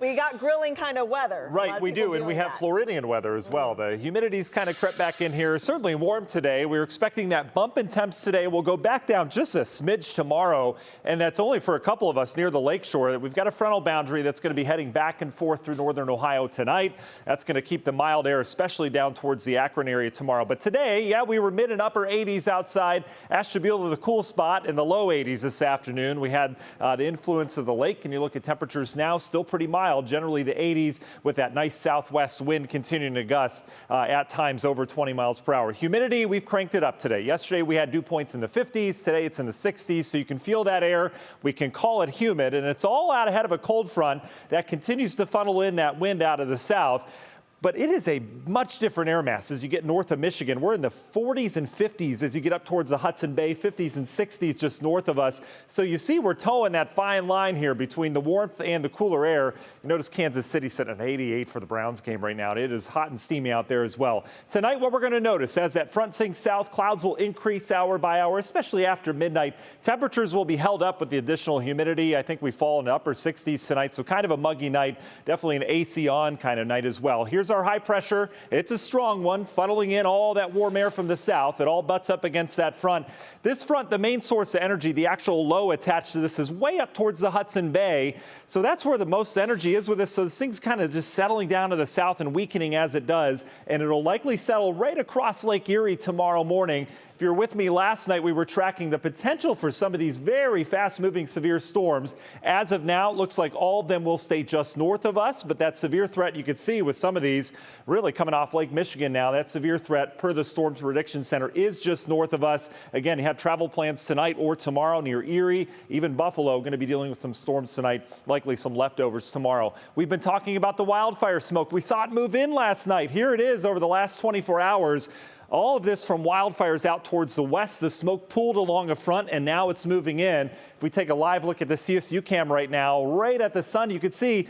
We got grilling kind of weather. Right, we do, and we have Floridian weather as well. The humidity's kind of crept back in here. Certainly warm today. We're expecting that bump in temps today. We'll go back down just a smidge tomorrow, and that's only for a couple of us near the lakeshore. We've got a frontal boundary that's going to be heading back and forth through northern Ohio tonight. That's going to keep the mild air, especially down towards the Akron area tomorrow. But today, yeah, we were mid and upper 80s outside. Ashtabula, the cool spot, in the low 80s this afternoon. We had the influence of the lake, and you look at temperatures now, still pretty mild, generally the 80s with that nice southwest wind continuing to gust at times over 20 miles per hour. Humidity, we've cranked it up today. Yesterday we had dew points in the 50s. Today it's in the 60s, so you can feel that air. We can call it humid, and it's all out ahead of a cold front that continues to funnel in that wind out of the south. But it is a much different air mass as you get north of Michigan. We're in the 40s and 50s as you get up towards the Hudson Bay, 50s and 60s just north of us. So you see we're towing that fine line here between the warmth and the cooler air. You notice Kansas City sitting at 88 for the Browns game right now. It is hot and steamy out there as well. Tonight, what we're going to notice as that front sinks south, clouds will increase hour by hour, especially after midnight. Temperatures will be held up with the additional humidity. I think we fall in the upper 60s tonight, so kind of a muggy night. Definitely an AC on kind of night as well. Here's our high pressure. It's a strong one, funneling in all that warm air from the south. It all butts up against that front. This front, the main source of energy, the actual low attached to this, is way up towards the Hudson Bay. So that's where the most energy is with this. So this thing's kind of just settling down to the south and weakening as it does. And it'll likely settle right across Lake Erie tomorrow morning. If you were with me last night, we were tracking the potential for some of these very fast-moving severe storms. As of now, it looks like all of them will stay just north of us, but that severe threat you could see with some of these really coming off Lake Michigan now. That severe threat, per the Storm Prediction Center, is just north of us. Again, you have travel plans tonight or tomorrow near Erie. Even Buffalo going to be dealing with some storms tonight, likely some leftovers tomorrow. We've been talking about the wildfire smoke. We saw it move in last night. Here it is over the last 24 hours. All of this from wildfires out towards the west. The smoke pooled along the front, and now it's moving in. If we take a live look at the CSU cam right now, right at the sun, you can see,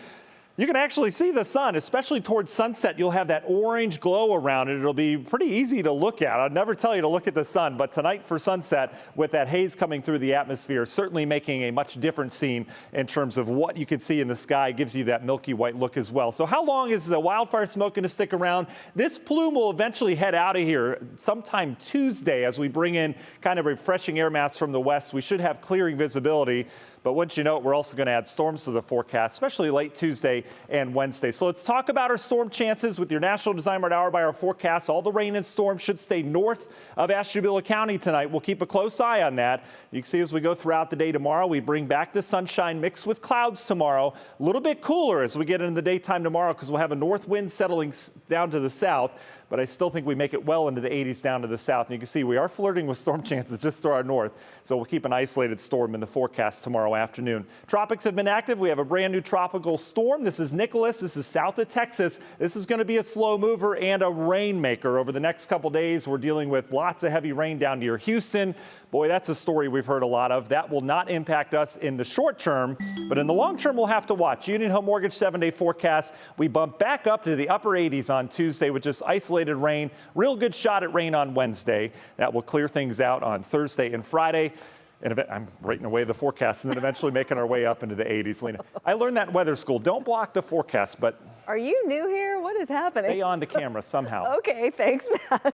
you can actually see the sun, especially towards sunset. You'll have that orange glow around it. It'll be pretty easy to look at. I'd never tell you to look at the sun, but tonight for sunset, with that haze coming through the atmosphere, certainly making a much different scene in terms of what you can see in the sky. Gives you that milky white look as well. So how long is the wildfire smoke going to stick around? This plume will eventually head out of here sometime Tuesday as we bring in kind of refreshing air mass from the west. We should have clearing visibility. But once you know it, we're also going to add storms to the forecast, especially late Tuesday and Wednesday. So let's talk about our storm chances with your National Design Hour by our forecast. All the rain and storms should stay north of Ashtabula County tonight. We'll keep a close eye on that. You can see as we go throughout the day tomorrow, we bring back the sunshine mixed with clouds tomorrow. A little bit cooler as we get into the daytime tomorrow because we'll have a north wind settling down to the south. But I still think we make it well into the 80s down to the south. And you can see we are flirting with storm chances just to our north. So we'll keep an isolated storm in the forecast tomorrow afternoon. Tropics have been active. We have a brand new tropical storm. This is Nicholas. This is south of Texas. This is going to be a slow mover and a rainmaker over the next couple days. We're dealing with lots of heavy rain down near Houston. Boy, that's a story we've heard a lot of. That will not impact us in the short term, but in the long term, we'll have to watch. Union Home Mortgage 7-day forecast. We bump back up to the upper 80s on Tuesday with just isolated rain. Real good shot at rain on Wednesday. That will clear things out on Thursday and Friday. And I'm writing away the forecast and then eventually making our way up into the 80s, Lena. I learned that in weather school. Don't block the forecast, but... Are you new here? What is happening? Stay on to camera somehow. Okay, thanks, Matt.